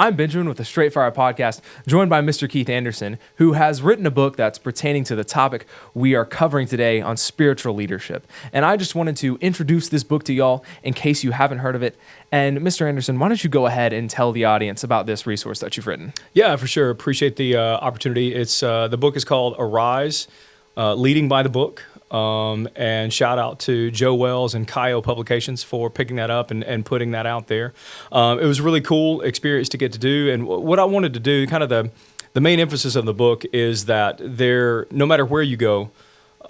I'm Benjamin with the Straight Fire Podcast, joined by Mr. Keith Anderson, who has written a book that's pertaining to the topic we are covering today on spiritual leadership. And I just wanted to introduce this book to y'all in case you haven't heard of it. And Mr. Anderson, why don't you go ahead and tell the audience about this resource that you've written? Yeah, for sure. Appreciate the opportunity. It's the book is called Arise, Leading by the Book. And shout out to Joe Wells and KAIO Publications for picking that up and putting that out there. It was a really cool experience to get to do. And what I wanted to do, kind of the main emphasis of the book is that no matter where you go,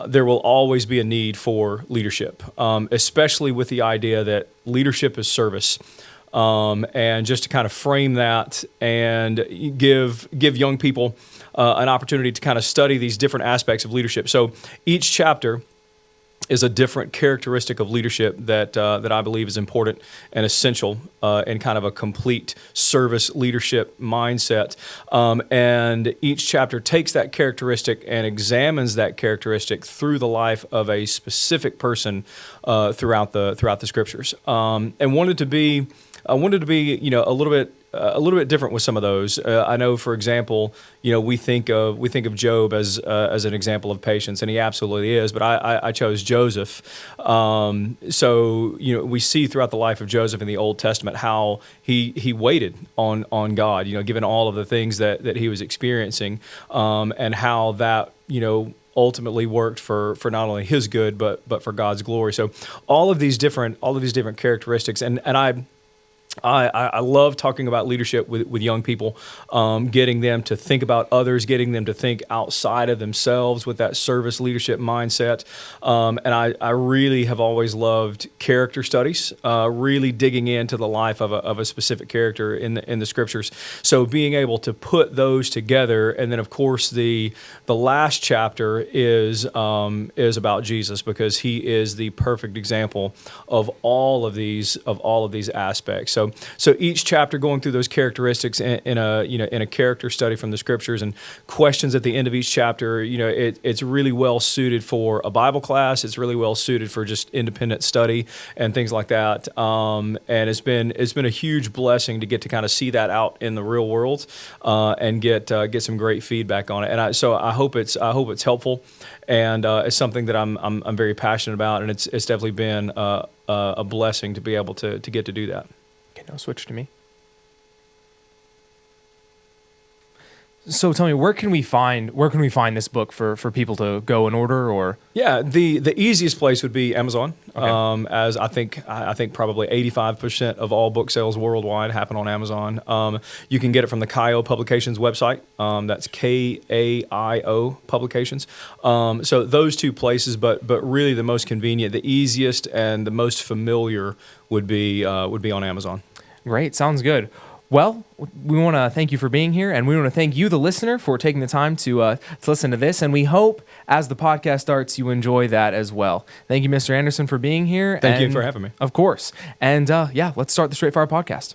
there will always be a need for leadership, especially with the idea that leadership is service. And just to kind of frame that and give young people an opportunity to kind of study these different aspects of leadership. So each chapter is a different characteristic of leadership that I believe is important and essential in kind of a complete service leadership mindset. And each chapter takes that characteristic and examines that characteristic through the life of a specific person throughout the scriptures. And wanted to be a little bit different with some of those. I know, for example, we think of Job as an example of patience, and he absolutely is. But I chose Joseph. So we see throughout the life of Joseph in the Old Testament how he waited on God. Given all of the things that he was experiencing, and how that ultimately worked for not only his good but for God's glory. So all of these different characteristics, and I love talking about leadership with young people, getting them to think about others, getting them to think outside of themselves with that service leadership mindset. And I really have always loved character studies, really digging into the life of a specific character in the scriptures. So being able to put those together, and then of course the last chapter is about Jesus, because he is the perfect example of all of these aspects. So each chapter going through those characteristics in a character study from the scriptures, and questions at the end of each chapter. It's really well suited for a Bible class. It's really well suited for just independent study and things like that. And it's been a huge blessing to get to kind of see that out in the real world, and get some great feedback on it. And I hope it's helpful, and it's something that I'm very passionate about, and it's definitely been a blessing to be able to get to do that. Okay, now switch to me. So tell me, where can we find this book for people to go and order? Or yeah, the easiest place would be Amazon. Okay. As I think probably 85% of all book sales worldwide happen on Amazon. You can get it from the KAIO Publications website. That's KAIO Publications. So those two places, but really the most convenient, the easiest, and the most familiar would be on Amazon. Great, sounds good. Well, we want to thank you for being here, and we want to thank you, the listener, for taking the time to listen to this. And we hope, as the podcast starts, you enjoy that as well. Thank you, Mr. Anderson, for being here. Thank you for having me. Of course. And let's start the Straight Fire Podcast.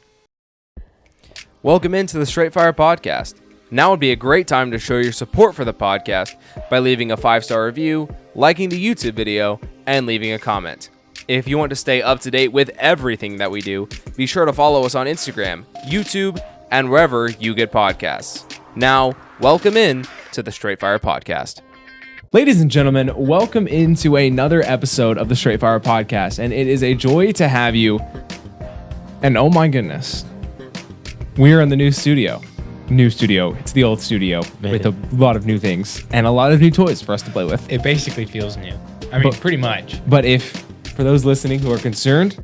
Welcome into the Straight Fire Podcast. Now would be a great time to show your support for the podcast by leaving a 5-star review, liking the YouTube video, and leaving a comment. If you want to stay up to date with everything that we do, be sure to follow us on Instagram, YouTube, and wherever you get podcasts. Now, welcome in to the Straight Fire Podcast. Ladies and gentlemen, welcome into another episode of the Straight Fire Podcast, and it is a joy to have you. And oh my goodness, we are in the new studio. It's the old studio with a lot of new things and a lot of new toys for us to play with. It basically feels new. I mean, pretty much. But for those listening who are concerned,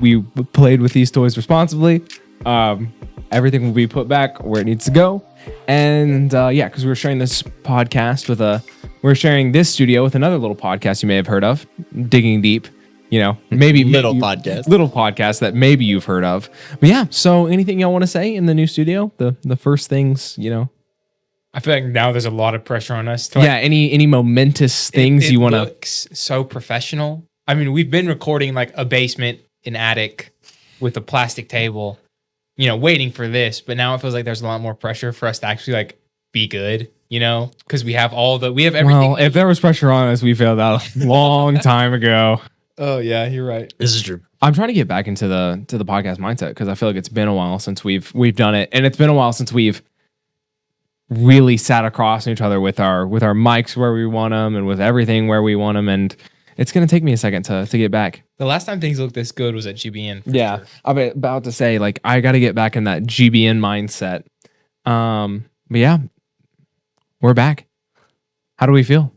we played with these toys responsibly. Everything will be put back where it needs to go. And because we're sharing this podcast we're sharing this studio with another little podcast you may have heard of, Digging Deep. Maybe little podcast that maybe you've heard of. But yeah, so anything y'all want to say in the new studio? The first things, I feel like now there's a lot of pressure on us. Any momentous things you want to? It looks so professional. I mean, we've been recording like a basement, an attic, with a plastic table, waiting for this. But now it feels like there's a lot more pressure for us to actually like be good, because we have everything. Well, if there was pressure on us, we failed out a long time ago. Oh yeah, you're right. This is true. I'm trying to get back into the podcast mindset because I feel like it's been a while since we've done it, and it's been a while since we've really sat across each other with our mics where we want them and with everything where we want them, and it's gonna take me a second to get back. The last time things looked this good was at GBN. Yeah, Sure. I'm about to say like I got to get back in that GBN mindset. But yeah, we're back. How do we feel?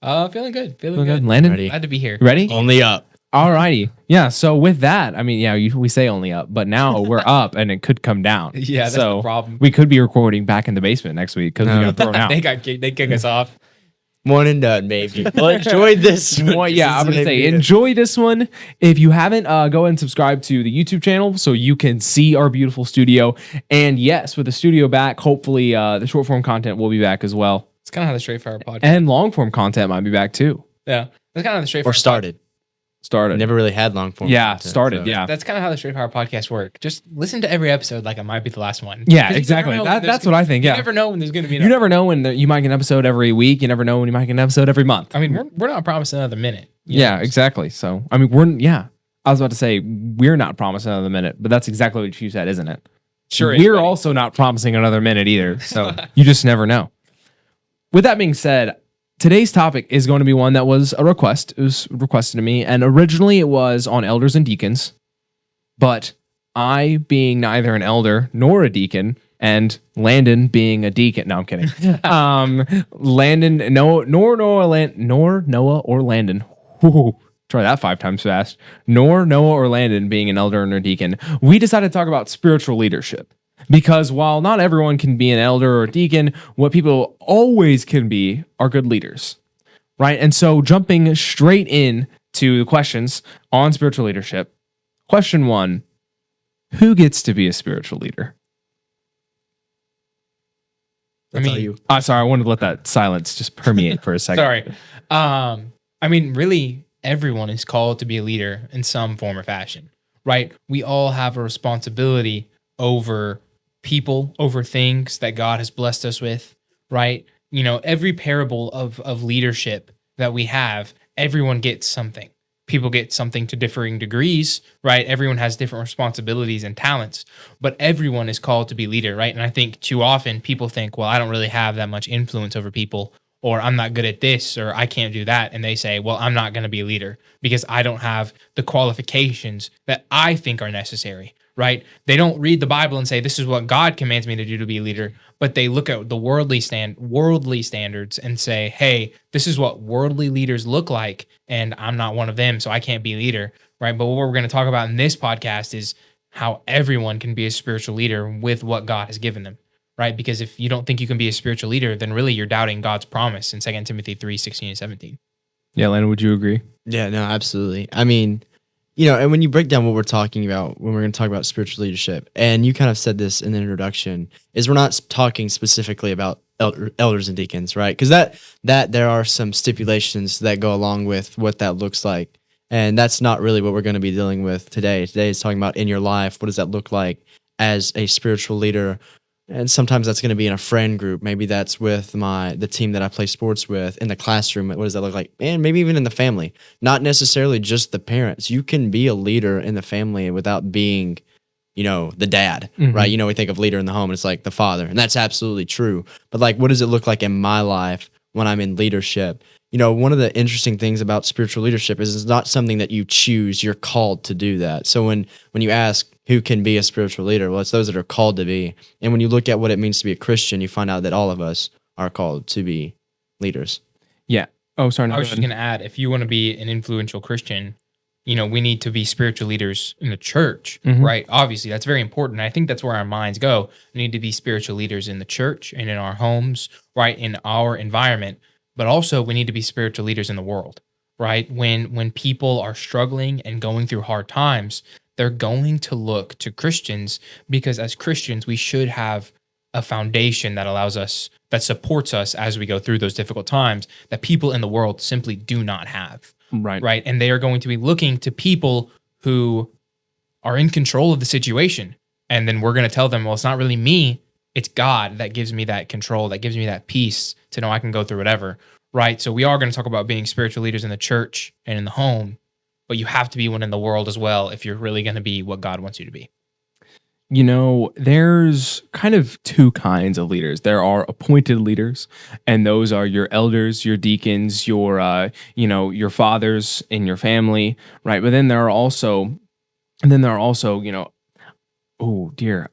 Feeling good. Feeling Feel good. Landon, Ready. Glad to be here. ready? Only up. Alrighty. Yeah. So with that, I mean, yeah, we say only up, but now we're up, and it could come down. Yeah, that's so the problem. we could be recording back in the basement next week because we got thrown out. They kick us off. One and done, baby. Well, enjoy this one. Well, yeah, I'm gonna say enjoy this one. If you haven't, go ahead and subscribe to the YouTube channel so you can see our beautiful studio. And yes, with the studio back, hopefully the short form content will be back as well, It's kind of how the Straight Fire podcast. and long form content might be back too. Yeah, that's kind of how the Straight Fire. Or started. Started. Never really had long form. Yeah, content, started. so. Yeah. That's kind of how the Straight Fire podcast work. Just listen to every episode like it might be the last one. Yeah, 'Cause you never exactly. know when That's there's what I think. You Yeah. never know when there's going to be. You never know when you might get an episode every week. You never know when you might get an episode every month. I mean, we're not promising another minute. Yeah, exactly. So, I mean, I was about to say, we're not promising another minute, but that's exactly what you said, isn't it? Sure. We're also not promising another minute either. So, you just never know. With that being said, today's topic is going to be one that was a request. It was requested to me, and originally it was on elders and deacons, but I, being neither an elder nor a deacon, and Landon being a deacon. No, I'm kidding. Landon, nor Noah or Landon. Whew, try that 5 times fast. Nor Noah or Landon being an elder and a deacon. We decided to talk about spiritual leadership. Because while not everyone can be an elder or a deacon, what people always can be are good leaders, right? And so jumping straight in to the questions on spiritual leadership. Question 1, who gets to be a spiritual leader? That's all mean- you. Sorry, I wanted to let that silence just permeate for a second. Sorry. I mean, really, everyone is called to be a leader in some form or fashion, right? We all have a responsibility over people, over things that God has blessed us with, right? You know, every parable of leadership that we have, everyone gets something. People get something to differing degrees, right? Everyone has different responsibilities and talents, but everyone is called to be leader, right? And I think too often people think, well, I don't really have that much influence over people, or I'm not good at this, or I can't do that. And they say, well, I'm not going to be a leader because I don't have the qualifications that I think are necessary, right? They don't read the Bible and say, this is what God commands me to do to be a leader, but they look at the worldly standards and say, hey, this is what worldly leaders look like, and I'm not one of them, so I can't be a leader, right? But what we're going to talk about in this podcast is how everyone can be a spiritual leader with what God has given them, right? Because if you don't think you can be a spiritual leader, then really you're doubting God's promise in 2 Timothy 3:16 and 17. Yeah, Landon, would you agree? Yeah, no, absolutely. I mean, you know, and when you break down what we're talking about, when we're going to talk about spiritual leadership, and you kind of said this in the introduction, is we're not talking specifically about elders and deacons, right? Because that there are some stipulations that go along with what that looks like. And that's not really what we're going to be dealing with today. Today is talking about in your life, what does that look like as a spiritual leader? And sometimes that's going to be in a friend group. Maybe that's with the team that I play sports with, in the classroom. What does that look like? And maybe even in the family. Not necessarily just the parents. You can be a leader in the family without being, you know, the dad, right? You know, we think of leader in the home and it's like the father, and that's absolutely true. But like, what does it look like in my life when I'm in leadership? You know, one of the interesting things about spiritual leadership is it's not something that you choose. You're called to do that. So when you ask who can be a spiritual leader, well, it's those that are called to be. And when you look at what it means to be a Christian, you find out that all of us are called to be leaders. Yeah. Oh, sorry. No, I was go just ahead. going to add, if you want to be an influential Christian, you know, we need to be spiritual leaders in the church, right? Obviously, that's very important. I think that's where our minds go. We need to be spiritual leaders in the church and in our homes, right? In our environment. But also we need to be spiritual leaders in the world, right? When people are struggling and going through hard times, they're going to look to Christians, because as Christians, we should have a foundation that allows us, that supports us as we go through those difficult times that people in the world simply do not have, right? And they are going to be looking to people who are in control of the situation. And then we're going to tell them, well, it's not really me. It's God that gives me that control, that gives me that peace to know I can go through whatever, right? So we are going to talk about being spiritual leaders in the church and in the home, but you have to be one in the world as well if you're really going to be what God wants you to be? You know, there's kind of two kinds of leaders. There are appointed leaders, and those are your elders, your deacons, your fathers in your family, right? But then there are also, oh dear,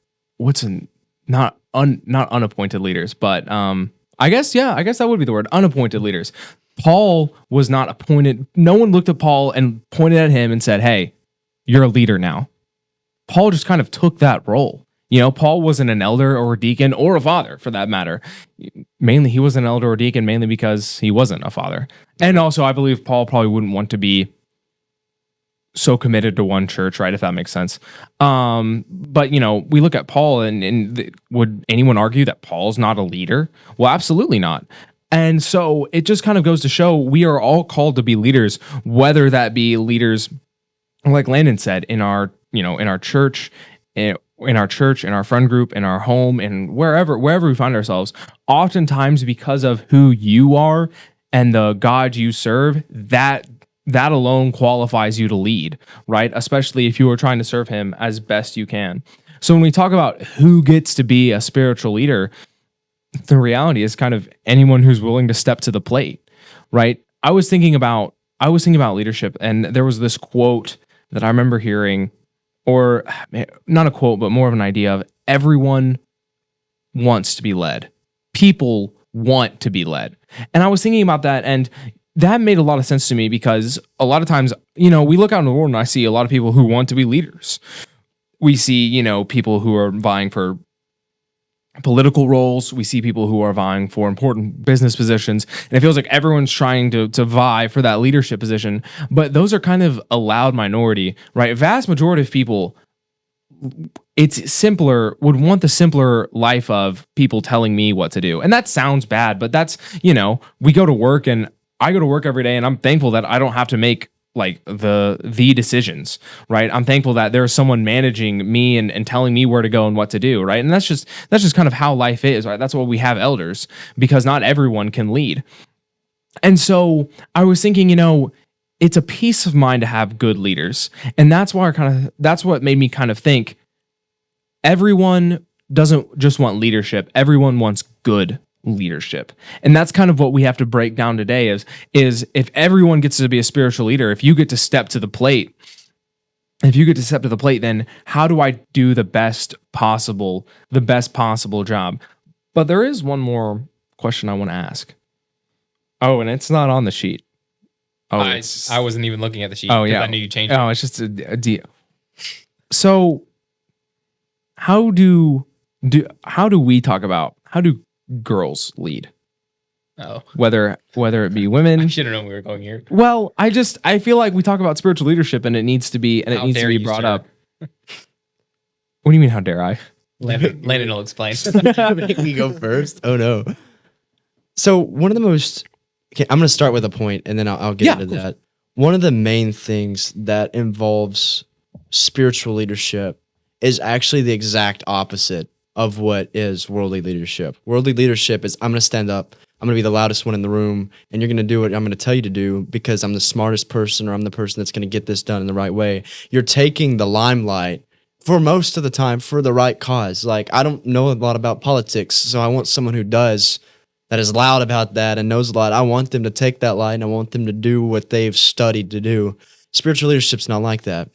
not unappointed leaders, but I guess that would be the word, unappointed leaders. Paul was not appointed. No one looked at Paul and pointed at him and said, "Hey, you're a leader now." Paul just kind of took that role. Paul wasn't an elder or a deacon or a father for that matter. Mainly, he was an elder or deacon mainly because he wasn't a father. And also, I believe Paul probably wouldn't want to be so committed to one church, right? If that makes sense. But we look at Paul, and would anyone argue that Paul's not a leader? Well, absolutely not. And so it just kind of goes to show we are all called to be leaders, whether that be leaders, like Landon said, in our church, in our friend group, in our home, and wherever we find ourselves. Oftentimes, because of who you are and the God you serve, that alone qualifies you to lead, right? Especially if you are trying to serve Him as best you can. So when we talk about who gets to be a spiritual leader, the reality is kind of anyone who's willing to step to the plate, right? I was thinking about leadership, and there was this quote that I remember hearing, or not a quote, but more of an idea of everyone wants to be led. People want to be led. And I was thinking about that, and that made a lot of sense to me because a lot of times, we look out in the world and I see a lot of people who want to be leaders. We see, people who are vying for political roles. We see people who are vying for important business positions. And it feels like everyone's trying to vie for that leadership position. But those are kind of a loud minority, right? Vast majority of people, would want the simpler life of people telling me what to do. And that sounds bad, but that's, we go to work, and I go to work every day, and I'm thankful that I don't have to make like the decisions, right? I'm thankful that there's someone managing me and telling me where to go and what to do, right? And that's just kind of how life is, right? That's why we have elders, because not everyone can lead. And so I was thinking, it's a peace of mind to have good leaders. And that's what made me kind of think everyone doesn't just want leadership. Everyone wants good leadership. And that's kind of what we have to break down today is if everyone gets to be a spiritual leader, if you get to step to the plate, then how do I do the best possible job? But there is one more question I want to ask. Oh, and it's not on the sheet. Oh, I wasn't even looking at the sheet. Oh, yeah. I knew you changed it. Oh, it's just a deal. So how do we talk about how do girls lead? Oh, whether it be women. I should have known we were going here. Well, I feel like we talk about spiritual leadership, and it needs to be brought up. What do you mean? How dare I? Landon will explain. Make me go first. Oh no. So one of the most. Okay, I'm going to start with a point, and then I'll get into that. One of the main things that involves spiritual leadership is actually the exact opposite of what is worldly leadership. Worldly leadership is I'm going to stand up, I'm going to be the loudest one in the room, and you're going to do what I'm going to tell you to do because I'm the smartest person, or I'm the person that's going to get this done in the right way. You're taking the limelight for most of the time for the right cause. Like, I don't know a lot about politics, so I want someone who does, that is loud about that and knows a lot. I want them to take that light, and I want them to do what they've studied to do. Spiritual leadership's not like that.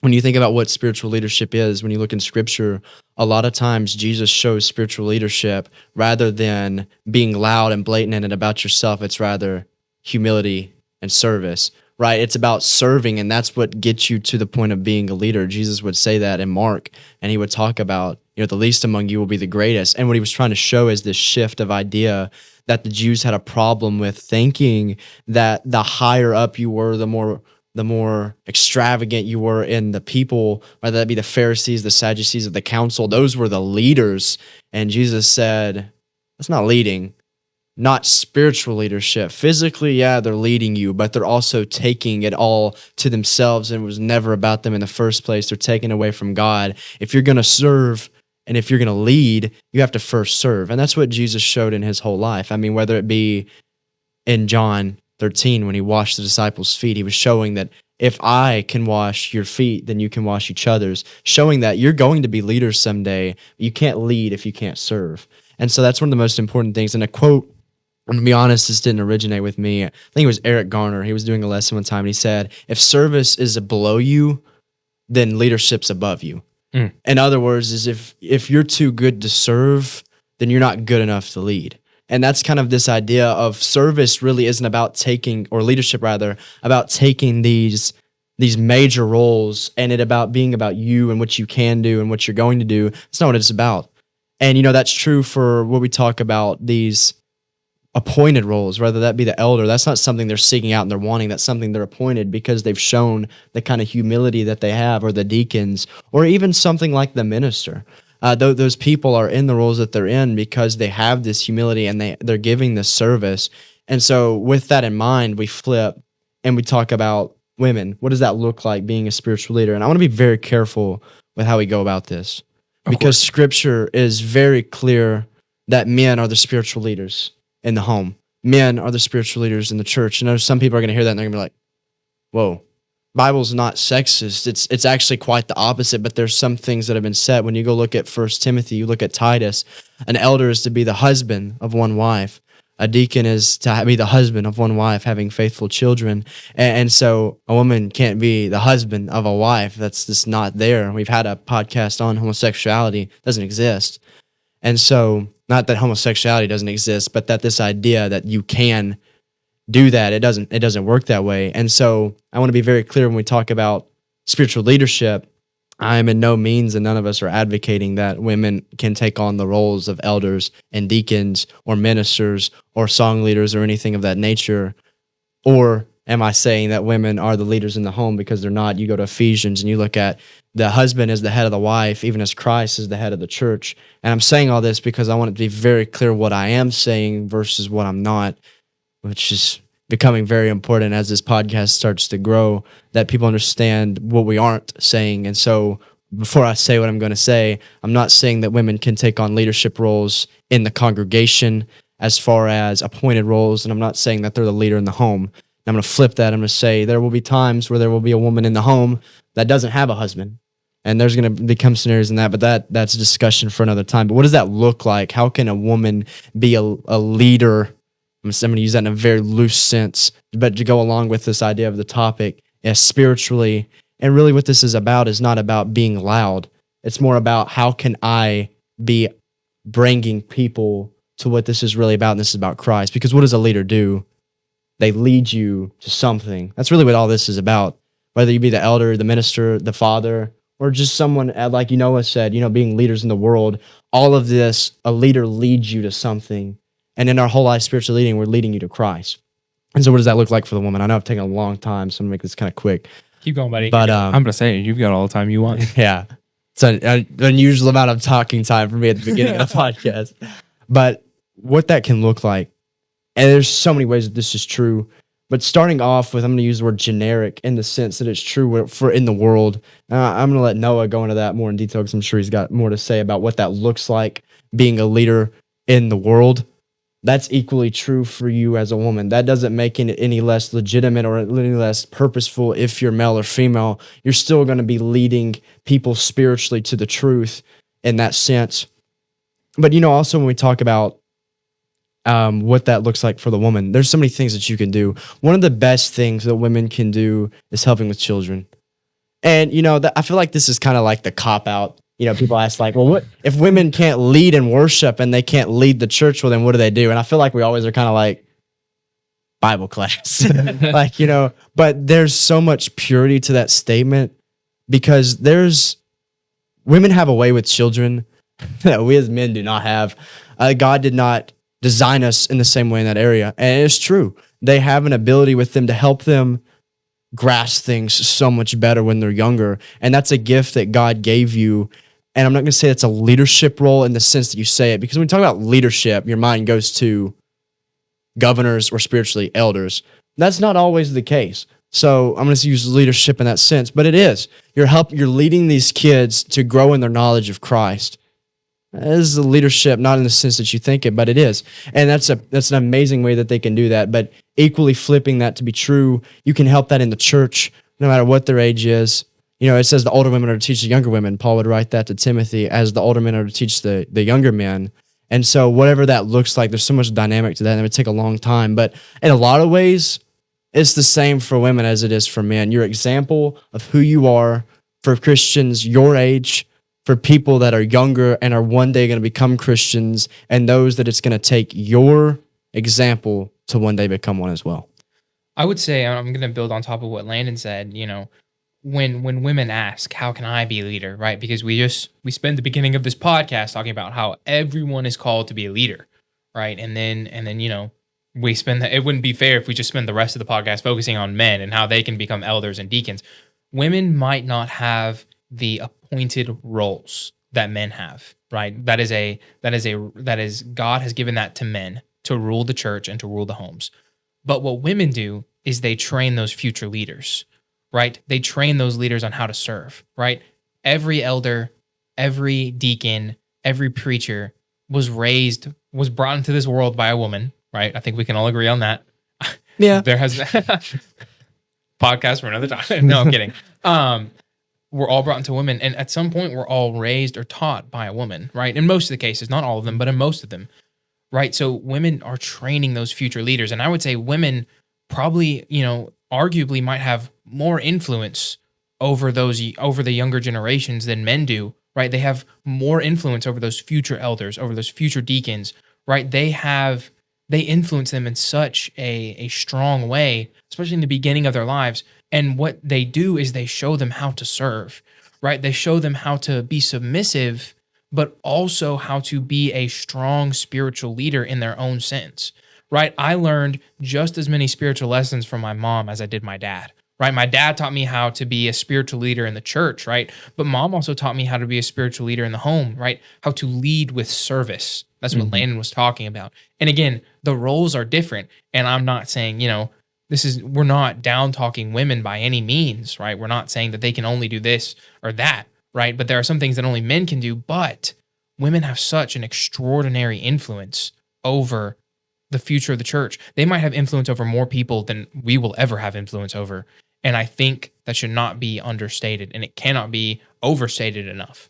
When you think about what spiritual leadership is, when you look in Scripture, a lot of times Jesus shows spiritual leadership rather than being loud and blatant in it about yourself. It's rather humility and service, right? It's about serving, and that's what gets you to the point of being a leader. Jesus would say that in Mark, and he would talk about, the least among you will be the greatest. And what he was trying to show is this shift of idea that the Jews had a problem with, thinking that the higher up you were, the more extravagant you were in the people, whether that be the Pharisees, the Sadducees, or the council. Those were the leaders. And Jesus said, that's not leading, not spiritual leadership. Physically, yeah, they're leading you, but they're also taking it all to themselves, and it was never about them in the first place. They're taking away from God. If you're going to serve and if you're going to lead, you have to first serve. And that's what Jesus showed in his whole life. I mean, whether it be in John 13, when he washed the disciples' feet, he was showing that if I can wash your feet, then you can wash each other's, showing that you're going to be leaders someday. You can't lead if you can't serve. And so that's one of the most important things. And a quote, I'm going to be honest, this didn't originate with me. I think it was Eric Garner. He was doing a lesson one time, and he said, if service is below you, then leadership's above you. In other words, is if you're too good to serve, then you're not good enough to lead. And that's kind of this idea of service really isn't about taking, or leadership rather, about taking these major roles and it about being about you and what you can do and what you're going to do. It's not what it's about. And, that's true for what we talk about, these appointed roles, whether that be the elder. That's not something they're seeking out and they're wanting. That's something they're appointed because they've shown the kind of humility that they have, or the deacons, or even something like the minister. Those people are in the roles that they're in because they have this humility and they're giving this service. And so with that in mind, we flip and we talk about women. What does that look like being a spiritual leader? And I want to be very careful with how we go about this, because Scripture is very clear that men are the spiritual leaders in the home. Men are the spiritual leaders in the church. And some people are going to hear that and they're going to be like, whoa, Bible's not sexist. It's actually quite the opposite, but there's some things that have been said. When you go look at 1 Timothy, you look at Titus, an elder is to be the husband of one wife. A deacon is to be the husband of one wife, having faithful children. And so a woman can't be the husband of a wife. That's just not there. We've had a podcast on homosexuality. It doesn't exist. And so, not that homosexuality doesn't exist, but that this idea that you can do that, it doesn't work that way. And so I want to be very clear when we talk about spiritual leadership. I am in no means, and none of us are advocating that women can take on the roles of elders and deacons or ministers or song leaders or anything of that nature. Or am I saying that women are the leaders in the home? Because they're not. You go to Ephesians and you look at the husband as the head of the wife, even as Christ is the head of the church. And I'm saying all this because I want it to be very clear what I am saying versus what I'm not, which is becoming very important as this podcast starts to grow, that people understand what we aren't saying. And so before I say what I'm going to say, I'm not saying that women can take on leadership roles in the congregation as far as appointed roles, and I'm not saying that they're the leader in the home. I'm going to flip that. I'm going to say there will be times where there will be a woman in the home that doesn't have a husband. And there's going to become scenarios in that, but that's a discussion for another time. But what does that look like? How can a woman be a leader? I'm going to use that in a very loose sense, but to go along with this idea of the topic, spiritually. And really what this is about is not about being loud. It's more about how can I be bringing people to what this is really about, and this is about Christ. Because what does a leader do? They lead you to something. That's really what all this is about. Whether you be the elder, the minister, the father, or just someone, like Noah said, being leaders in the world, all of this, a leader leads you to something. And in our whole life spiritual leading, we're leading you to Christ. And so what does that look like for the woman? I know I've taken a long time, so I'm going to make this kind of quick. Keep going, buddy. But I'm going to say, you've got all the time you want. Yeah. It's an unusual amount of talking time for me at the beginning of the podcast. But what that can look like, and there's so many ways that this is true, but starting off with, I'm going to use the word generic in the sense that it's true for in the world. I'm going to let Noah go into that more in detail because I'm sure he's got more to say about what that looks like, being a leader in the world. That's equally true for you as a woman. That doesn't make it any less legitimate or any less purposeful if you're male or female. You're still going to be leading people spiritually to the truth in that sense. But, also when we talk about what that looks like for the woman, there's so many things that you can do. One of the best things that women can do is helping with children. And, I feel like this is kind of like the cop-out. People ask like, well, what if women can't lead in worship and they can't lead the church? Well, then what do they do? And I feel like we always are kind of like Bible class, but there's so much purity to that statement because women have a way with children that we as men do not have. God did not design us in the same way in that area. And it's true. They have an ability with them to help them grasp things so much better when they're younger. And that's a gift that God gave you. And I'm not going to say it's a leadership role in the sense that you say it, because when we talk about leadership, your mind goes to governors or spiritually elders. That's not always the case. So I'm going to use leadership in that sense, but it is. You're leading these kids to grow in their knowledge of Christ. That is the leadership, not in the sense that you think it, but it is. And that's an amazing way that they can do that. But equally flipping that to be true, you can help that in the church no matter what their age is. You know, it says the older women are to teach the younger women. Paul would write that to Timothy, as the older men are to teach the younger men. And so whatever that looks like, there's so much dynamic to that, and it would take a long time. But in a lot of ways, it's the same for women as it is for men. Your example of who you are for Christians your age, for people that are younger and are one day going to become Christians, and those that it's going to take your example to one day become one as well. I would say, I'm going to build on top of what Landon said, you know, when women ask, how can I be a leader, right? Because we spend the beginning of this podcast talking about how everyone is called to be a leader, right? And then, you know, it wouldn't be fair if we just spend the rest of the podcast focusing on men and how they can become elders and deacons. Women might not have the appointed roles that men have, right? That is God has given that to men to rule the church and to rule the homes. But what women do is they train those future leaders, right? They train those leaders on how to serve, right? Every elder, every deacon, every preacher was brought into this world by a woman, right? I think we can all agree on that. Yeah. There has podcast for another time. No, I'm kidding. We're all brought into women, and at some point we're all raised or taught by a woman, right? In most of the cases, not all of them, but in most of them, right? So women are training those future leaders, and I would say women probably, you know, arguably might have more influence over the younger generations than men do, right? They have more influence over those future elders, over those future deacons, right? They influence them in such a strong way, especially in the beginning of their lives. And what they do is they show them how to serve, right? They show them how to be submissive, but also how to be a strong spiritual leader in their own sense, right? I learned just as many spiritual lessons from my mom as I did my dad, right? My dad taught me how to be a spiritual leader in the church, right? But mom also taught me how to be a spiritual leader in the home, right? How to lead with service. That's what Landon was talking about. And again, the roles are different. And I'm not saying, you know, we're not down talking women by any means, right? We're not saying that they can only do this or that, right? But there are some things that only men can do, but women have such an extraordinary influence over the future of the church. They might have influence over more people than we will ever have influence over. And I think that should not be understated, and it cannot be overstated enough.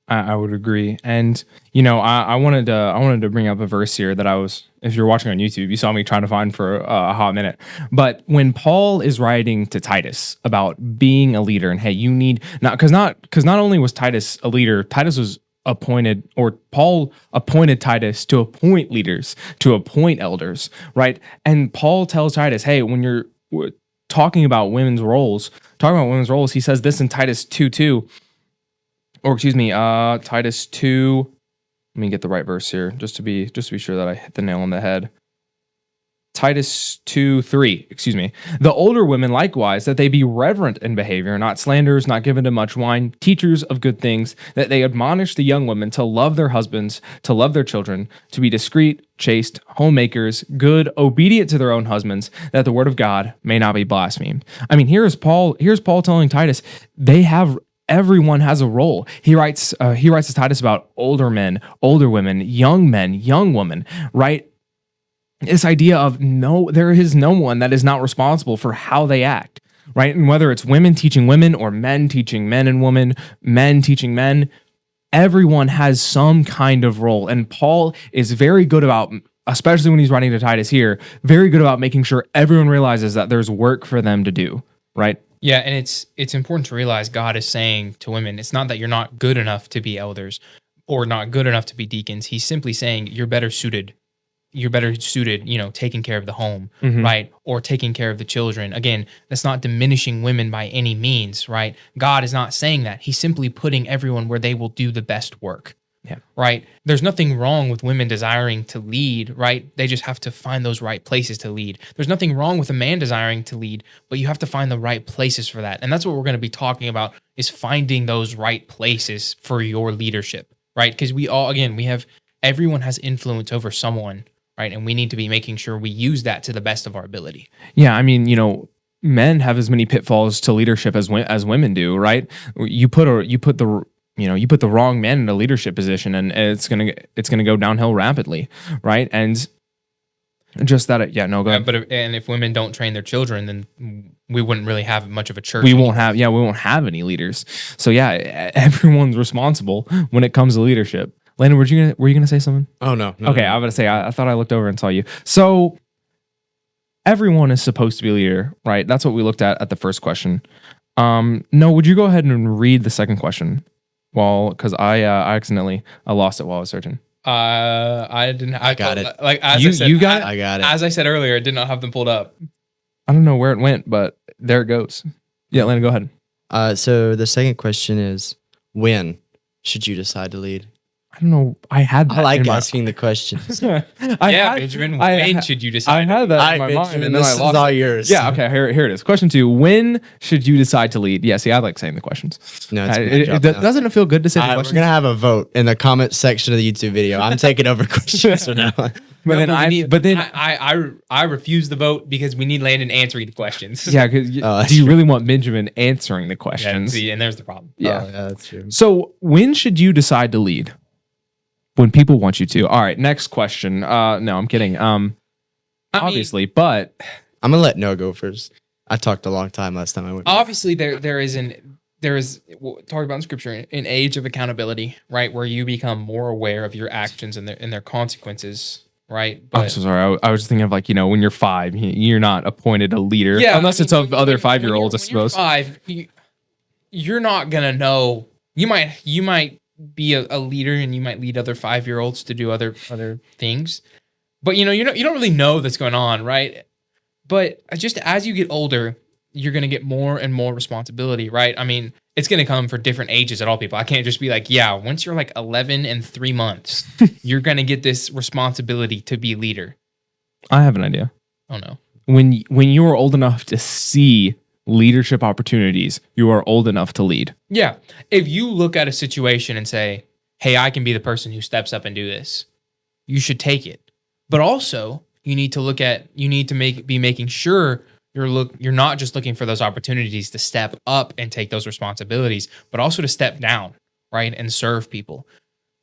I would agree. And, you know, I wanted to bring up a verse here that if you're watching on YouTube, you saw me trying to find for a hot minute. But when Paul is writing to Titus about being a leader, and hey, you need because not only was Titus a leader, Titus was appointed, or Paul appointed Titus to appoint leaders, to appoint elders, right? And Paul tells Titus, hey, when you're talking about women's roles, he says this in Titus 2:2. Or excuse me, Titus 2. Let me get the right verse here, just to be sure that I hit the nail on the head. Titus 2:3. Excuse me. The older women likewise, that they be reverent in behavior, not slanderers, not given to much wine, teachers of good things, that they admonish the young women to love their husbands, to love their children, to be discreet, chaste, homemakers, good, obedient to their own husbands, that the word of God may not be blasphemed. I mean, here's Paul telling Titus, everyone has a role. He writes to Titus about older men, older women, young men, young women, right? This idea of there is no one that is not responsible for how they act, right? And whether it's women teaching women or men teaching men and women, men teaching men, everyone has some kind of role. And Paul is very good about, especially when he's writing to Titus here, very good about making sure everyone realizes that there's work for them to do, right? Yeah, and it's important to realize God is saying to women, it's not that you're not good enough to be elders or not good enough to be deacons. He's simply saying you're better suited, you know, taking care of the home, right? Or taking care of the children. Again, that's not diminishing women by any means, right? God is not saying that. He's simply putting everyone where they will do the best work. Yeah. Right. There's nothing wrong with women desiring to lead, right? They just have to find those right places to lead. There's nothing wrong with a man desiring to lead, but you have to find the right places for that. And that's what we're going to be talking about, is finding those right places for your leadership, right? Because everyone has influence over someone, right? And we need to be making sure we use that to the best of our ability. Yeah. I mean, you know, men have as many pitfalls to leadership as women do, right? You put the wrong man in a leadership position, and it's gonna go downhill rapidly, right? And Just that. Yeah. No. Go ahead. But if women don't train their children, then we wouldn't really have much of a church. We won't have any leaders. So yeah, everyone's responsible when it comes to leadership. Landon, were you gonna say something? Oh no. Okay, no. I was gonna say I thought I looked over and saw you. So everyone is supposed to be a leader, right? That's what we looked at the first question. No, would you go ahead and read the second question? Well, because I accidentally lost it while I was searching. I didn't. I got it. Like as You- I said, you got it? I got it. As I said earlier, I did not have them pulled up. I don't know where it went, but there it goes. Yeah, Landon, go ahead. So the second question is, when should you decide to lead? I don't know. I had that. I like in my- asking the questions. Benjamin, when should you decide? I had that All in my right, mind, Benjamin, and then this I is lost all it. yours. Yeah. Okay. Here it is. Question 2: when should you decide to lead? Yeah. See, I like saying the questions. No, it's my job now. Doesn't it feel good to say the We're questions? gonna have a vote in the comment section of the YouTube video. I'm taking over questions from now on. But then I refuse the vote because we need Landon answering the questions. yeah. Because that's do you true. really want Benjamin answering the Yeah, questions? see, and there's the problem. Yeah. Oh, yeah, that's true. So when should you decide to lead? When people want you to. All right. Next question. No, I'm kidding. Obviously, but I'm gonna let Noah go first. I talked a long time last time I went. Obviously, there is talked about in scripture an age of accountability, right, where you become more aware of your actions and their consequences, right? I'm so sorry. I was thinking of when you're 5, you're not appointed a leader. Yeah, Unless it's of other 5-year-olds, I when you're suppose. 5, you're not gonna know. You might be a leader and you might lead other 5-year-olds to do other things, but you don't really know that's going on, right? But just as you get older, you're gonna get more and more responsibility, right? I mean, it's gonna come for different ages at all people. I can't just be like, yeah, once you're like 11 and 3 months, you're gonna get this responsibility to be a leader. I have an idea. Oh no. When you are old enough to see leadership opportunities, you are old enough to lead. Yeah. If you look at a situation and say, hey, I can be the person who steps up and do this, you should take it. But also, you need to be making sure you're not just looking for those opportunities to step up and take those responsibilities, but also to step down, right, and serve people.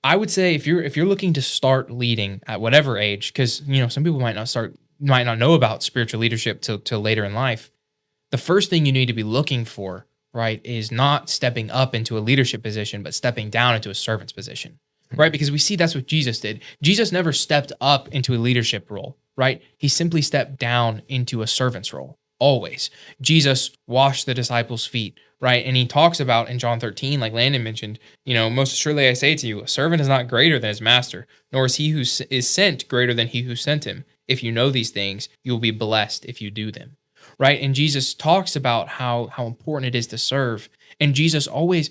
I would say if you're looking to start leading at whatever age, because some people might not know about spiritual leadership till later in life. The first thing you need to be looking for, right, is not stepping up into a leadership position, but stepping down into a servant's position, right? Because we see that's what Jesus did. Jesus never stepped up into a leadership role, right? He simply stepped down into a servant's role, always. Jesus washed the disciples' feet, right? And he talks about in John 13, like Landon mentioned, most assuredly I say to you, a servant is not greater than his master, nor is he who is sent greater than he who sent him. If you know these things, you will be blessed if you do them. Right. And Jesus talks about how important it is to serve. And Jesus was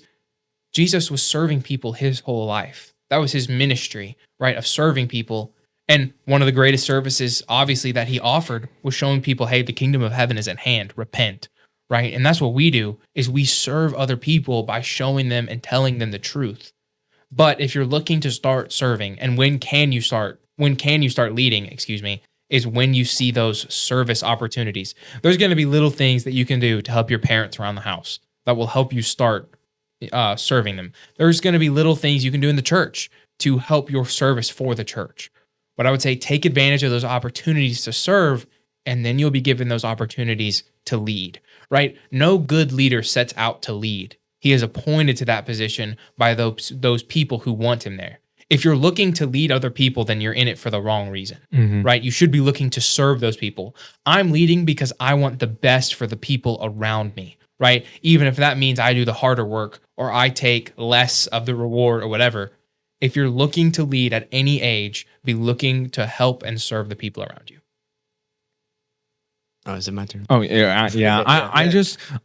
serving people his whole life. That was his ministry, right, of serving people. And one of the greatest services, obviously, that he offered was showing people, hey, the kingdom of heaven is at hand. Repent. Right. And that's what we do, is we serve other people by showing them and telling them the truth. But if you're looking to start serving, and when can you start leading, is when you see those service opportunities. There's going to be little things that you can do to help your parents around the house that will help you start serving them. There's going to be little things you can do in the church to help your service for the church. But I would say take advantage of those opportunities to serve, and then you'll be given those opportunities to lead, right? No good leader sets out to lead. He is appointed to that position by those people who want him there. If you're looking to lead other people, then you're in it for the wrong reason, right? You should be looking to serve those people. I'm leading because I want the best for the people around me, right? Even if that means I do the harder work or I take less of the reward or whatever. If you're looking to lead at any age, be looking to help and serve the people around you. Oh, is it my turn? Oh yeah.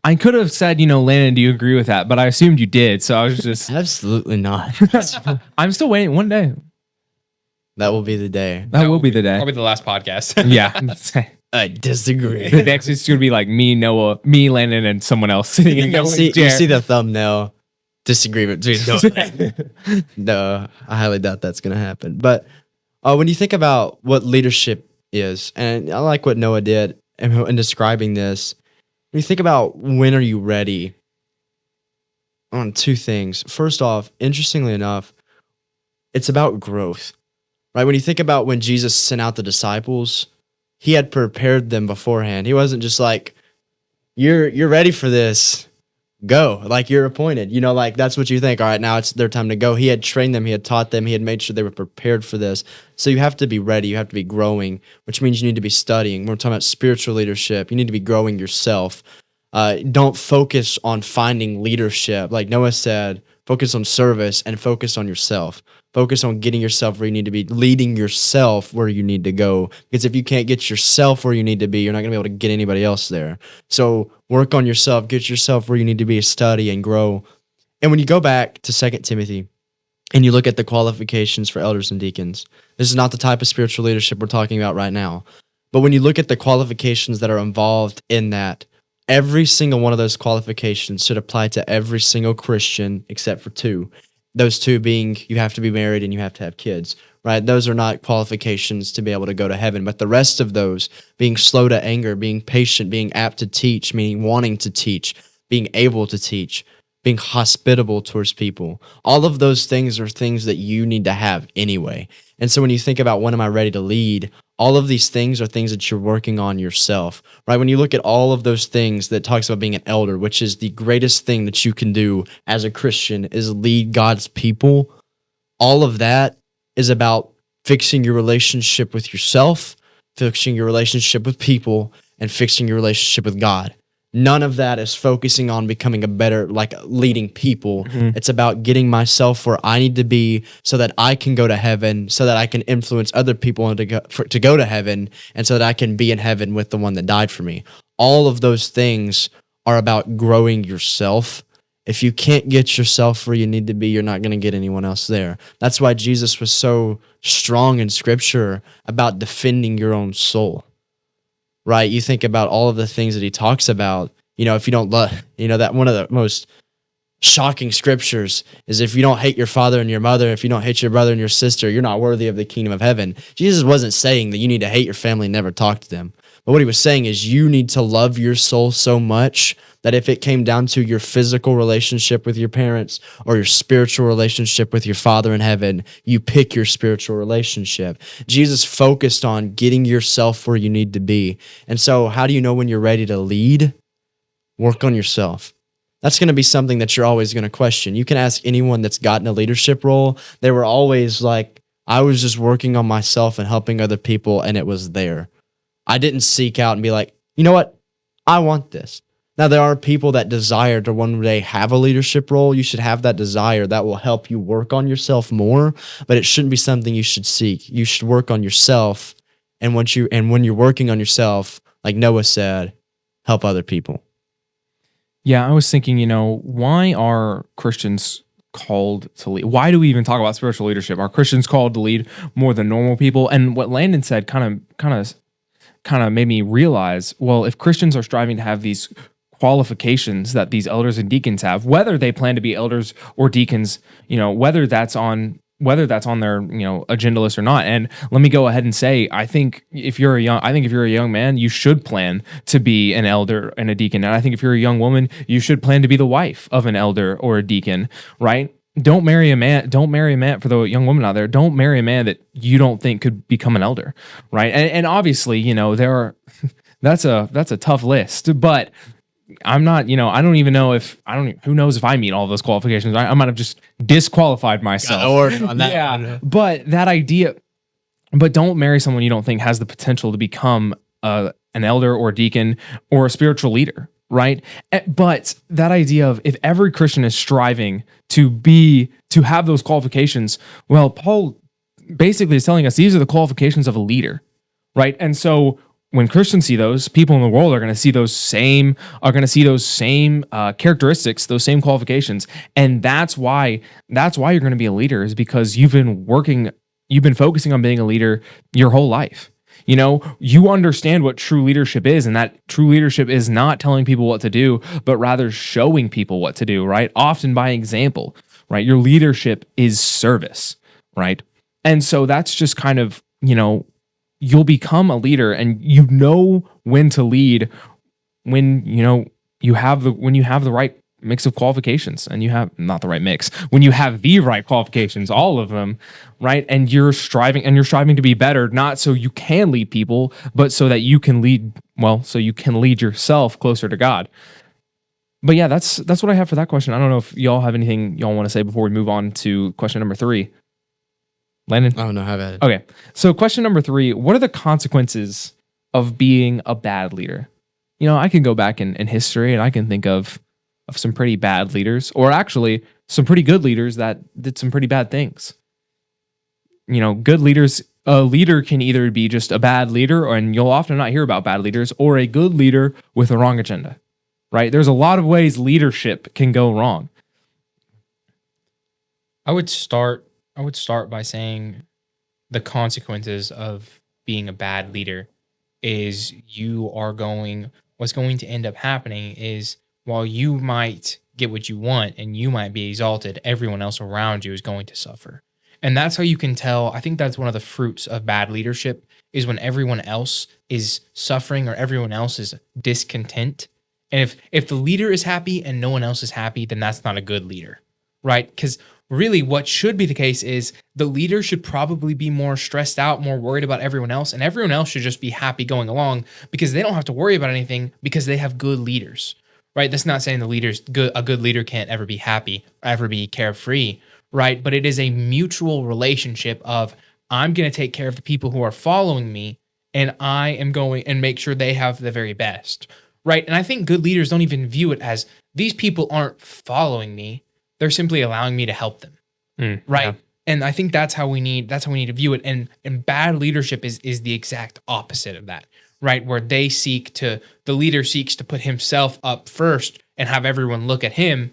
I could have said, Landon, do you agree with that? But I assumed you did, so I was just. Absolutely not. I'm still waiting. One day. That will be the day. That will be the day. Probably the last podcast. Yeah. I disagree. The next is going to be like me, Noah, me, Landon, and someone else sitting in Noah's you chair. see the thumbnail. Disagreement between Noah. No, I highly doubt that's going to happen. But when you think about what leadership is, and I like what Noah did in describing this, when you think about when are you ready, on 2 things. First off, interestingly enough, it's about growth, right? When you think about when Jesus sent out the disciples, he had prepared them beforehand. He wasn't just like, you're ready for this. Go. Like, you're appointed. You know, like, that's what you think. All right, now it's their time to go. He had trained them. He had taught them. He had made sure they were prepared for this. So you have to be ready. You have to be growing, which means you need to be studying. When we're talking about spiritual leadership, you need to be growing yourself. Don't focus on finding leadership. Like Noah said, focus on service and focus on yourself. Focus on getting yourself where you need to be, leading yourself where you need to go. Because if you can't get yourself where you need to be, you're not going to be able to get anybody else there. So work on yourself, get yourself where you need to be, study and grow. And when you go back to 2 Timothy and you look at the qualifications for elders and deacons, this is not the type of spiritual leadership we're talking about right now. But when you look at the qualifications that are involved in that, every single one of those qualifications should apply to every single Christian except for two. Those two being, you have to be married and you have to have kids, right? Those are not qualifications to be able to go to heaven. But the rest of those, being slow to anger, being patient, being apt to teach, meaning wanting to teach, being able to teach, being hospitable towards people, all of those things are things that you need to have anyway. And so when you think about when am I ready to lead, all of these things are things that you're working on yourself, right? When you look at all of those things that talks about being an elder, which is the greatest thing that you can do as a Christian is lead God's people. All of that is about fixing your relationship with yourself, fixing your relationship with people, and fixing your relationship with God. None of that is focusing on becoming a better, like leading people. Mm-hmm. It's about getting myself where I need to be so that I can go to heaven, so that I can influence other people to go to heaven, and so that I can be in heaven with the one that died for me. All of those things are about growing yourself. If you can't get yourself where you need to be, you're not going to get anyone else there. That's why Jesus was so strong in Scripture about defending your own soul. Right, you think about all of the things that he talks about, if you don't love, that one of the most shocking scriptures is if you don't hate your father and your mother, if you don't hate your brother and your sister, you're not worthy of the kingdom of heaven. Jesus wasn't saying that you need to hate your family and never talk to them. But what he was saying is you need to love your soul so much that if it came down to your physical relationship with your parents or your spiritual relationship with your Father in heaven, you pick your spiritual relationship. Jesus focused on getting yourself where you need to be. And so how do you know when you're ready to lead? Work on yourself. That's going to be something that you're always going to question. You can ask anyone that's gotten a leadership role. They were always like, I was just working on myself and helping other people, and it was there. I didn't seek out and be like, you know what? I want this. Now, there are people that desire to one day have a leadership role. You should have that desire. That will help you work on yourself more, but it shouldn't be something you should seek. You should work on yourself. And when you're working on yourself, like Noah said, help other people. Yeah, I was thinking, why are Christians called to lead? Why do we even talk about spiritual leadership? Are Christians called to lead more than normal people? And what Landon said kind of made me realize, well, if Christians are striving to have these qualifications that these elders and deacons have, whether they plan to be elders or deacons, whether that's on their, agenda list or not. And let me go ahead and say, I think if you're a young man, you should plan to be an elder and a deacon. And I think if you're a young woman, you should plan to be the wife of an elder or a deacon, right? Don't marry a man for the young woman out there. Don't marry a man that you don't think could become an elder, right? And obviously, that's a tough list, but I'm not, I don't even know who knows if I meet all of those qualifications. I might have just disqualified myself. On that. Yeah. But that idea, but don't marry someone you don't think has the potential to become an elder or a deacon or a spiritual leader, right? But that idea of if every Christian is striving to have those qualifications, well, Paul basically is telling us these are the qualifications of a leader, right? And so when Christians see those, people in the world are going to see those same characteristics, those same qualifications, and that's why you're going to be a leader, is because you've been focusing on being a leader your whole life. You understand what true leadership is, and that true leadership is not telling people what to do, but rather showing people what to do, right? Often by example, right? Your leadership is service, right? And so that's just kind of, you'll become a leader, and when to lead when you have the right mix of qualifications, and you have not the right mix. When you have the right qualifications, all of them, right, and you're striving to be better, not so you can lead people, but so that you can lead so you can lead yourself closer to God. But yeah, that's what I have for that question. I don't know if y'all have anything y'all want to say before we move on to question number 3. Landon? I don't know. Have at it. Okay. So question number 3, what are the consequences of being a bad leader? I can go back in history and I can think of some pretty bad leaders, or actually some pretty good leaders that did some pretty bad things. Good leaders, a leader can either be just a bad leader, and you'll often not hear about bad leaders, or a good leader with a wrong agenda. Right? There's a lot of ways leadership can go wrong. I would start by saying the consequences of being a bad leader is what's going to end up happening is, while you might get what you want and you might be exalted, everyone else around you is going to suffer. And that's how you can tell. I think that's one of the fruits of bad leadership, is when everyone else is suffering or everyone else is discontent. And if the leader is happy and no one else is happy, then that's not a good leader, right? Because really what should be the case is the leader should probably be more stressed out, more worried about everyone else, and everyone else should just be happy going along because they don't have to worry about anything because they have good leaders, right? That's not saying a good leader can't ever be happy, ever be carefree, right? But it is a mutual relationship of, I'm going to take care of the people who are following me, and I am going and make sure they have the very best. Right. And I think good leaders don't even view it as, these people aren't following me. They're simply allowing me to help them. Right. Yeah. And I think that's how we need to view it. And bad leadership is the exact opposite of that. Right. Where the leader seeks to put himself up first and have everyone look at him.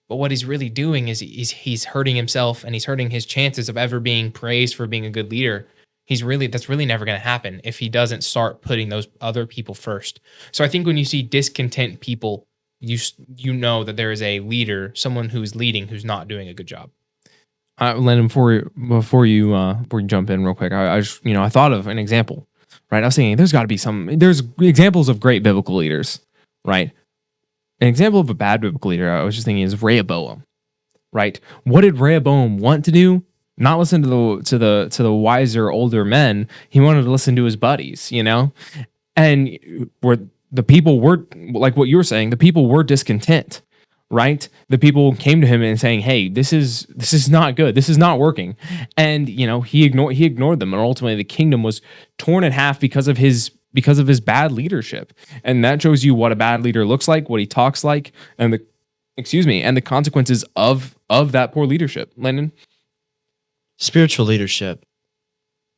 But what he's really doing is he's hurting himself, and he's hurting his chances of ever being praised for being a good leader. That's really never going to happen if he doesn't start putting those other people first. So I think when you see discontent people, you know that there is a leader, someone who's leading, who's not doing a good job. Landon, before you jump in real quick, I thought of an example, right? I was thinking there's examples of great biblical leaders, right? An example of a bad biblical leader, I was just thinking, is Rehoboam, right? What did Rehoboam want to do? Not listen to the wiser older men. He wanted to listen to his buddies, and where the people were, like what you were saying, the people were discontent, right? The people came to him and saying, "Hey, this is not good. This is not working," and he ignored them, and ultimately the kingdom was torn in half because of his bad leadership, and that shows you what a bad leader looks like, what he talks like, and the consequences of that poor leadership. Landon. Spiritual leadership.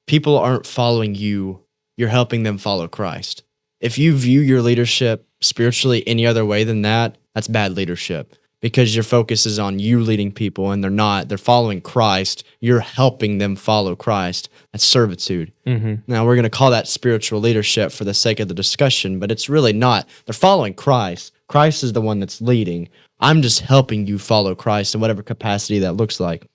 People aren't following you. You're helping them follow Christ. If you view your leadership spiritually any other way than that, that's bad leadership, because your focus is on you leading people and they're following Christ. You're helping them follow Christ. That's servitude. Mm-hmm. Now, we're going to call that spiritual leadership for the sake of the discussion, but it's really not. They're following Christ. Christ is the one that's leading. I'm just helping you follow Christ in whatever capacity that looks like.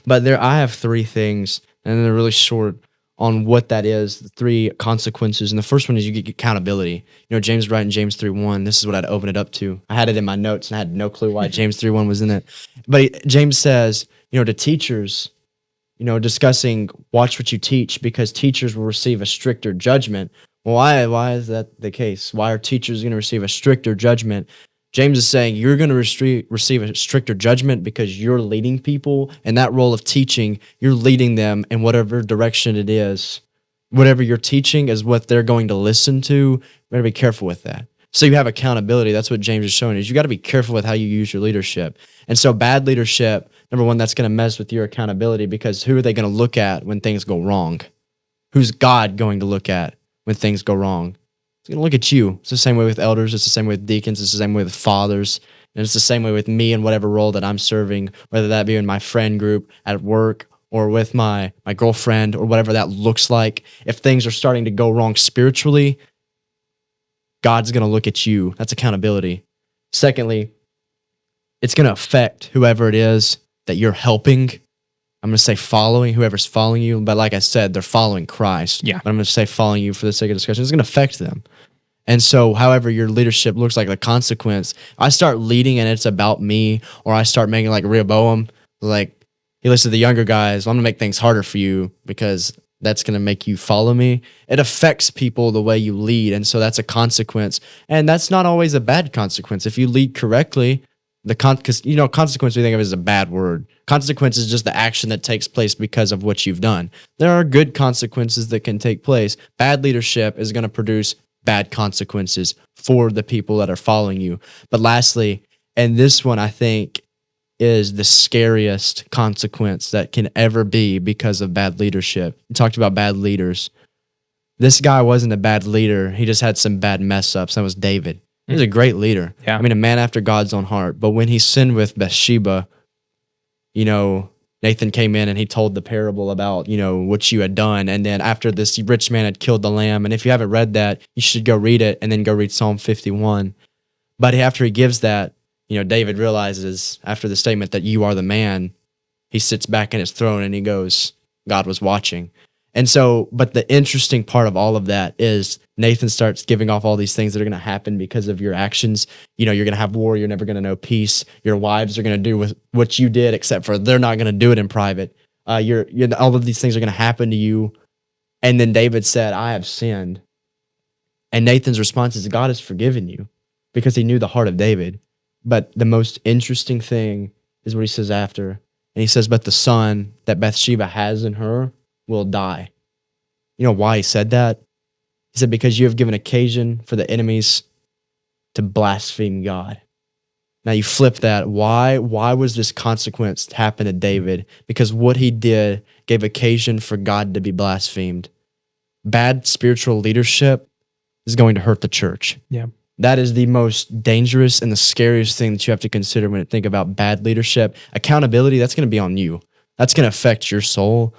But I have 3 things, and they're really short on what that is, the 3 consequences. And the first one is you get accountability. James writing in James 3:1, this is what I'd open it up to. I had it in my notes, and I had no clue why James 3:1 was in it. But James says, to teachers, discussing watch what you teach, because teachers will receive a stricter judgment. Well, why is that the case? Why are teachers going to receive a stricter judgment? James is saying you're going to receive a stricter judgment because you're leading people, and that role of teaching, you're leading them in whatever direction it is. Whatever you're teaching is what they're going to listen to. You better be careful with that. So you have accountability. That's what James is showing, is you got to be careful with how you use your leadership. And so bad leadership, number one, that's going to mess with your accountability, because who are they going to look at when things go wrong? Who's God going to look at when things go wrong? It's going to look at you. It's the same way with elders. It's the same way with deacons. It's the same way with fathers. And it's the same way with me in whatever role that I'm serving, whether that be in my friend group, at work, or with my girlfriend, or whatever that looks like. If things are starting to go wrong spiritually, God's going to look at you. That's accountability. Secondly, it's going to affect whoever it is that you're helping. I'm going to say following, whoever's following you. But like I said, they're following Christ. Yeah. But I'm going to say following you for the sake of discussion. It's going to affect them. And so, however your leadership looks like the consequence, I start leading and it's about me, or I start making like Rehoboam, like he listed the younger guys, I'm gonna make things harder for you because that's gonna make you follow me. It affects people the way you lead, and so that's a consequence. And that's not always a bad consequence. If you lead correctly, because consequence we think of as a bad word. Consequence is just the action that takes place because of what you've done. There are good consequences that can take place. Bad leadership is going to produce bad consequences for the people that are following you. But lastly, and this one I think is the scariest consequence that can ever be because of bad leadership. You talked about bad leaders. This guy wasn't a bad leader. He just had some bad mess ups. That was David. He was a great leader. Yeah. I mean, a man after God's own heart. But when he sinned with Bathsheba, Nathan came in and he told the parable about, what you had done. And then after this rich man had killed the lamb, and if you haven't read that, you should go read it and then go read Psalm 51. But after he gives that, David realizes after the statement that you are the man, he sits back in his throne and he goes, God was watching. And so, but the interesting part of all of that is Nathan starts giving off all these things that are going to happen because of your actions. You're going to have war. You're never going to know peace. Your wives are going to do with what you did, except for they're not going to do it in private. All of these things are going to happen to you. And then David said, I have sinned. And Nathan's response is, God has forgiven you, because he knew the heart of David. But the most interesting thing is what he says after. And he says, but the son that Bathsheba has in her will die. You know why he said that? He said, because you have given occasion for the enemies to blaspheme God. Now you flip that. Why was this consequence happen to David? Because what he did gave occasion for God to be blasphemed. Bad spiritual leadership is going to hurt the church. Yeah. That is the most dangerous and the scariest thing that you have to consider when you think about bad leadership. Accountability, that's going to be on you. That's going to affect your soul.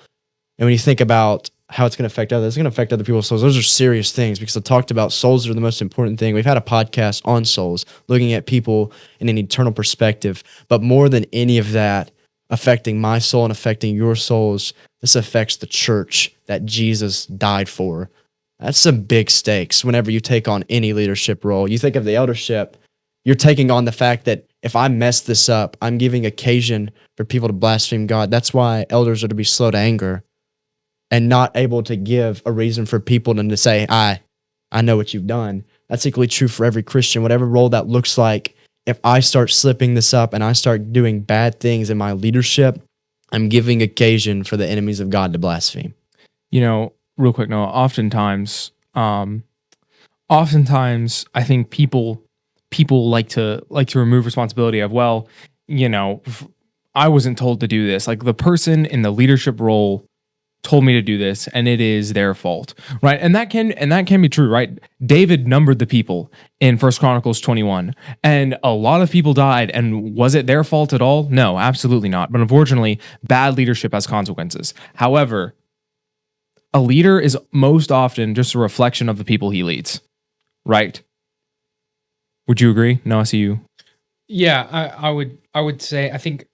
And when you think about how it's going to affect others, it's going to affect other people's souls. Those are serious things, because I talked about souls are the most important thing. We've had a podcast on souls, looking at people in an eternal perspective. But more than any of that, affecting my soul and affecting your souls, this affects the church that Jesus died for. That's some big stakes whenever you take on any leadership role. You think of the eldership, you're taking on the fact that if I mess this up, I'm giving occasion for people to blaspheme God. That's why elders are to be slow to anger and not able to give a reason for people to say, I know what you've done. That's equally true for every Christian, whatever role that looks like. If I start slipping this up and I start doing bad things in my leadership, I'm giving occasion for the enemies of God to blaspheme. Real quick, Noah, oftentimes I think people like to remove responsibility of, I wasn't told to do this. Like, the person in the leadership role told me to do this, and it is their fault, right? And that can be true, right? David numbered the people in 1 Chronicles 21, and a lot of people died. And was it their fault at all? No, absolutely not. But unfortunately, bad leadership has consequences. However, a leader is most often just a reflection of the people he leads, right? Would you agree? No, I see you. Yeah, I would say, I think,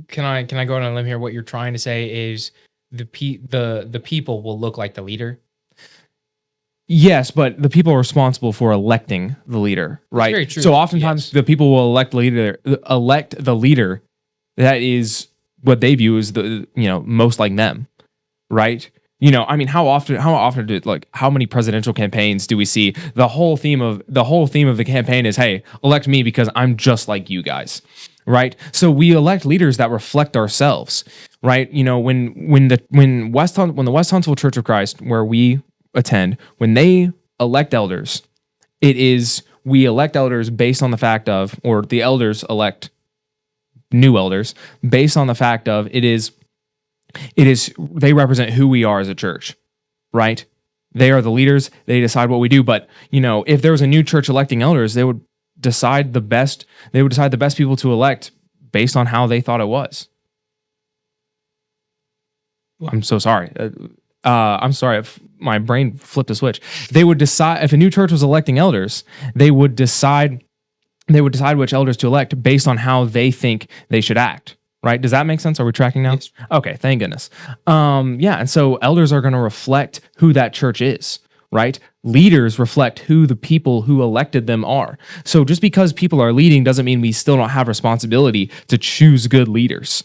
can I go on a limb here? What you're trying to say is the people will look like the leader. Yes, but the people are responsible for electing the leader, right? Very true. So oftentimes the people will elect the leader that is what they view as the most like them, right? How often how many presidential campaigns do we see the whole theme of the campaign is, hey, elect me because I'm just like you guys, right? So we elect leaders that reflect ourselves, right? When the West Huntsville Church of Christ, where we attend, when they elect elders, we elect elders based on the fact of, or the elders elect new elders based on the fact of, they represent who we are as a church, right? They are the leaders. They decide what we do. But, if there was a new church electing elders, they would decide the best people to elect based on how they thought it was. I'm so sorry. I'm sorry if my brain flipped a switch. They would decide, if a new church was electing elders, they would decide which elders to elect based on how they think they should act. Right? Does that make sense? Are we tracking now? Yes. Okay, thank goodness. And so elders are going to reflect who that church is, right? Leaders reflect who the people who elected them are. So just because people are leading doesn't mean we still don't have responsibility to choose good leaders.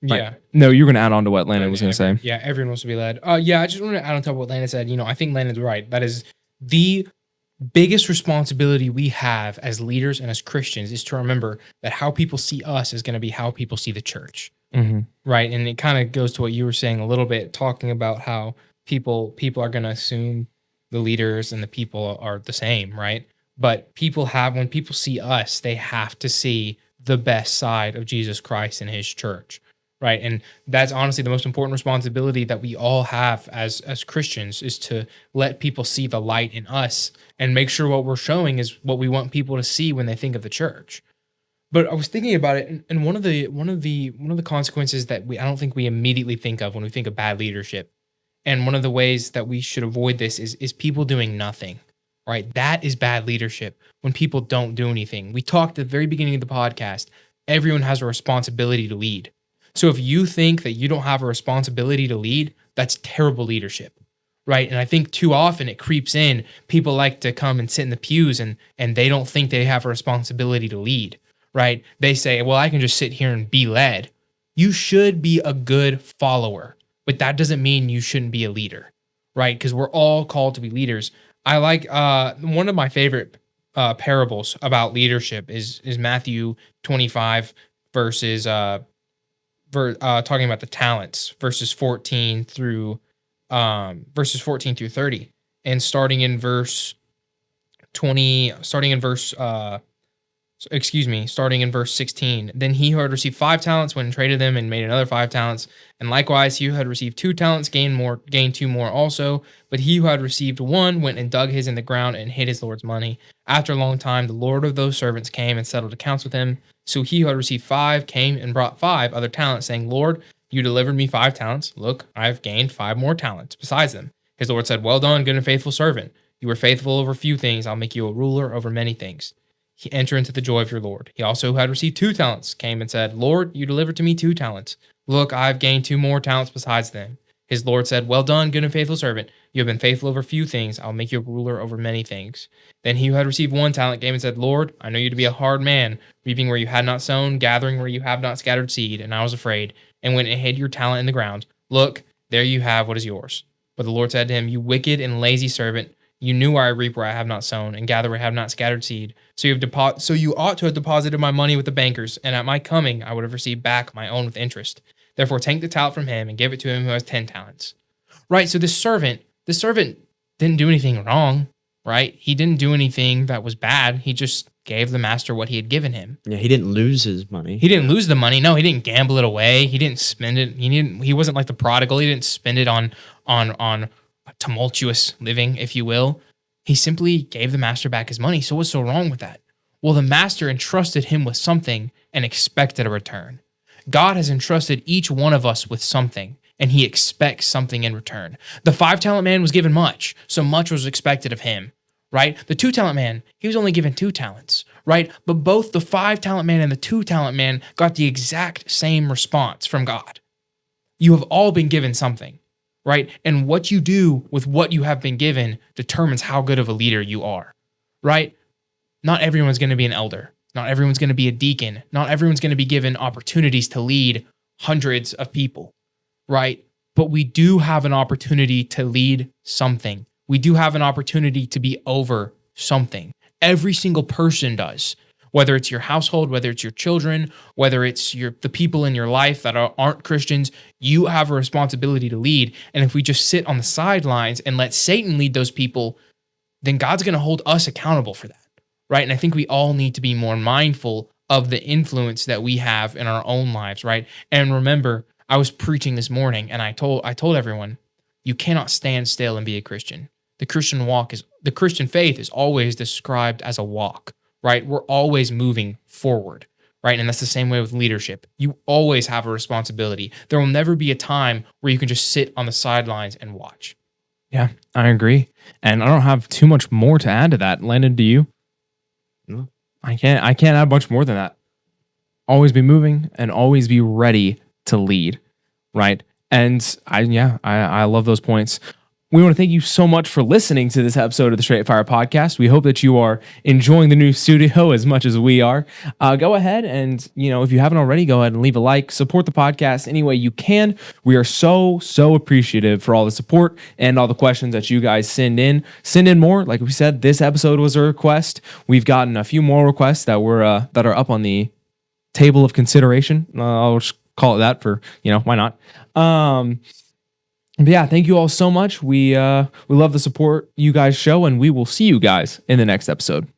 Right? Yeah. No, you're going to add on to what Landon was going to say. Yeah, everyone wants to be led. Yeah, I just want to add on top of what Landon said. I think Landon's right. That is the biggest responsibility we have as leaders and as Christians is to remember that how people see us is going to be how people see the church. Mm-hmm. Right. And it kind of goes to what you were saying a little bit, talking about how people are going to assume the leaders and the people are the same. Right. But when people see us, they have to see the best side of Jesus Christ and his church. Right. And that's honestly the most important responsibility that we all have as Christians, is to let people see the light in us and make sure what we're showing is what we want people to see when they think of the church. But I was thinking about it, and one of the consequences that I don't think we immediately think of when we think of bad leadership, and one of the ways that we should avoid this is people doing nothing. Right. That is bad leadership, when people don't do anything. We talked at the very beginning of the podcast, everyone has a responsibility to lead. So if you think that you don't have a responsibility to lead, that's terrible leadership, right? And I think too often it creeps in. People like to come and sit in the pews and they don't think they have a responsibility to lead, right? They say, well, I can just sit here and be led. You should be a good follower, but that doesn't mean you shouldn't be a leader, right? Because we're all called to be leaders. I like one of my favorite parables about leadership is Matthew 25 verses talking about the talents, verses 14 through 30, and starting in verse 16. Then he who had received 5 talents went and traded them and made another 5 talents. And likewise, he who had received 2 talents gained 2 more also. But he who had received 1 went and dug his in the ground and hid his Lord's money. After a long time, the Lord of those servants came and settled accounts with him. So he who had received 5 came and brought 5 other talents, saying, Lord, you delivered me 5 talents. Look, I have gained 5 more talents besides them. His Lord said, well done, good and faithful servant. You were faithful over few things. I'll make you a ruler over many things. Enter into the joy of your Lord. He also who had received 2 talents came and said, Lord, you delivered to me 2 talents. Look, I have gained 2 more talents besides them. His Lord said, well done, good and faithful servant. You have been faithful over few things. I'll make you a ruler over many things. Then he who had received 1 talent came and said, Lord, I know you to be a hard man, reaping where you had not sown, gathering where you have not scattered seed. And I was afraid, and went and hid your talent in the ground. Look, there you have what is yours. But the Lord said to him, you wicked and lazy servant, you knew where I reap where I have not sown, and gather where I have not scattered seed. So you ought to have deposited my money with the bankers, and at my coming I would have received back my own with interest. Therefore take the talent from him and give it to him who has 10 talents. Right, so this servant didn't do anything wrong, right? He didn't do anything that was bad. He just gave the master what he had given him. Yeah, he didn't lose his money. He didn't lose the money. No, he didn't gamble it away. He didn't spend it. He wasn't like the prodigal. He didn't spend it on tumultuous living, if you will. He simply gave the master back his money. So what's so wrong with that? Well, the master entrusted him with something and expected a return. God has entrusted each one of us with something, and he expects something in return. The 5-talent man was given much, so much was expected of him, right? The 2-talent man, he was only given 2 talents, right? But both the 5-talent man and the 2-talent man got the exact same response from God. You have all been given something, right? And what you do with what you have been given determines how good of a leader you are, right? Not everyone's going to be an elder. Not everyone's going to be a deacon. Not everyone's going to be given opportunities to lead hundreds of people, right? But we do have an opportunity to lead something. We do have an opportunity to be over something. Every single person does. Whether it's your household, whether it's your children, whether it's the people in your life that aren't Christians, you have a responsibility to lead. And if we just sit on the sidelines and let Satan lead those people, then God's going to hold us accountable for that, right? And I think we all need to be more mindful of the influence that we have in our own lives, right? And remember, I was preaching this morning, and I told everyone, you cannot stand still and be a Christian. The Christian faith is always described as a walk, right? We're always moving forward, right? And that's the same way with leadership. You always have a responsibility. There will never be a time where you can just sit on the sidelines and watch. Yeah, I agree. And I don't have too much more to add to that. Landon, do you? No. I can't add much more than that. Always be moving and always be ready to lead, right? And I love those points. we want to thank you so much for listening to this episode of the Straight Fire Podcast. We hope that you are enjoying the new studio as much as we are. Go ahead and, if you haven't already, go ahead and leave a like, support the podcast any way you can. We are so appreciative for all the support and all the questions that you guys send in. Send in more. Like we said, this episode was a request. We've gotten a few more requests that are up on the table of consideration. I'll just call it that for, why not? But yeah, thank you all so much. We love the support you guys show, and we will see you guys in the next episode.